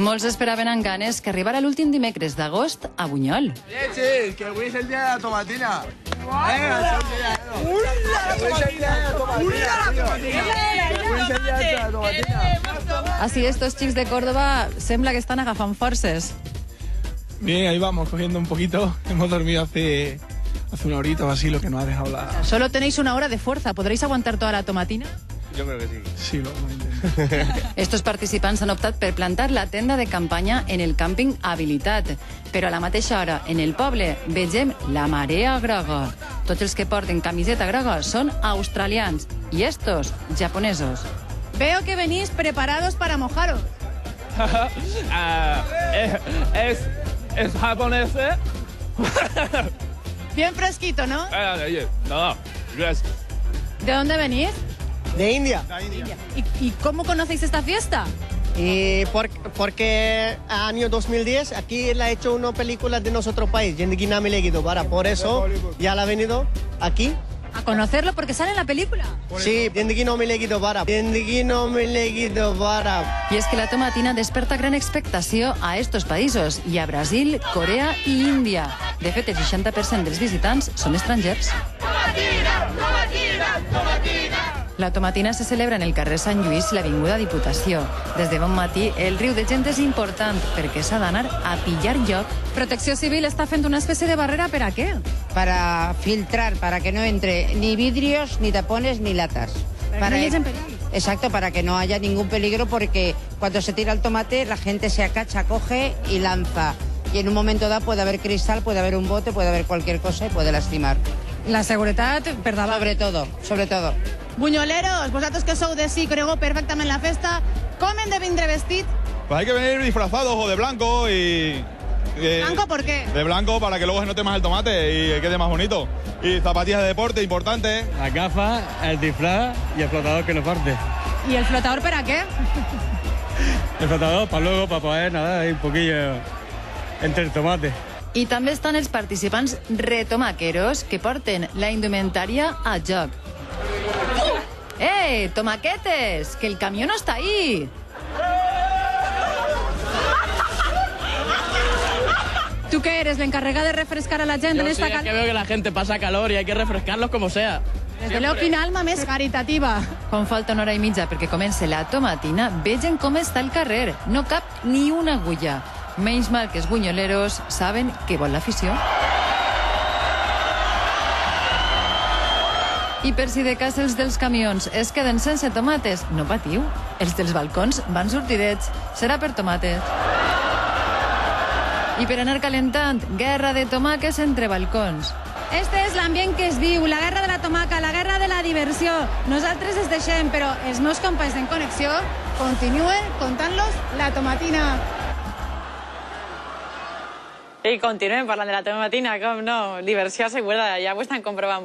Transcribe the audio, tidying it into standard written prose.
Molts esperaven amb ganes que arribara l'últim dimecres d'agost a Bunyol. Sí, que avui és el dia de la tomatina. Vinga, la tomatina. Así estos chicos de Córdoba sembla que están agafant forces. Bien, ahí vamos, cogiendo un poquito. Hemos dormido hace una horita o así, lo que nos ha dejado la... Solo tenéis una hora de fuerza. ¿Podréis aguantar toda la tomatina? Yo creo que sí. Sí, lo vamos a intentar. Estos participants han optat per plantar la tenda de campanya en el càmping habilitat. Però a la mateixa hora, en el poble, vegem la marea groga. Tots els que porten camiseta groga són australians i estos, japonesos. Veo que venís preparados para mojaros. ¿Es japonés? Bien fresquito, ¿no? No, gracias. ¿De dónde venís? De India. ¿Y cómo conocéis esta fiesta? Y porque año 2010 aquí la ha hecho una película de nuestro país, Zindagi Na Milegi Dobara. Por eso ya la ha venido aquí. A conocerlo porque sale en la película. Sí, Zindagi Na Milegi Dobara. Zindagi Na Milegi Dobara. I és que la tomatina desperta gran expectació a estos països, i a Brasil, Corea i Índia. De fet, el 60% dels visitants són estrangers. La tomatina se celebra en el carrer Sant Lluís i l'Avinguda Diputació. Des de bon matí, el riu de gent és important perquè s'ha d'anar a pillar lloc. Protecció Civil está haciendo una especie de barrera, ¿para qué? Para filtrar, para que no entre ni vidrios, ni tapones, ni latas. Para que no haya peligro. Exacto, para que no haya ningún peligro, porque cuando se tira el tomate la gente se acacha, coge y lanza. Y en un momento dado puede haber cristal, puede haver un bote, puede haver cualquier cosa y puede lastimar. La seguretat per davant. Sobre todo. Bunyoleros, vosaltres que sou de sí, crego perfectament la festa, com hem de vindre vestit? Pues hay que venir disfrazados o de blanco y... ¿Blanco por qué? De blanco para que luego se note más el tomate y quede más bonito. Y zapatillas de deporte, importante. Las gafas, el disfraz y el flotador que no parte. ¿Y el flotador para qué? El flotador para luego, para poder nadar ahí un poquillo entre el tomate. I també estan els participants retomaqueros que porten la indumentària a joc. Tomaquetes! Que el camió no està ahí! ¿Tú qué eres, la encargada de refrescar a la gent en esta Es que veo que la gente pasa calor y hay que refrescarlos como sea. Desde luego, quina alma més caritativa. Quan falta una hora i mitja perquè comenci la tomatina, vegen com està el carrer. No cap ni una agulla. Menys mal que els bunyoleros saben què vol l'afició. I per si de cas els dels camions es queden sense tomates, no patiu. Els dels balcons van sortidets. Serà per tomates. I per anar calentant, guerra de tomaques entre balcons. Este és l'ambient que es viu, la guerra de la tomaca, la guerra de la diversió. Nosaltres es deixem, però els meus companys d'En Connexió continuen contant-los la tomatina. I continuem parlant de la tomatina, com no? Diversió assegurada, ja ho estan comprovant.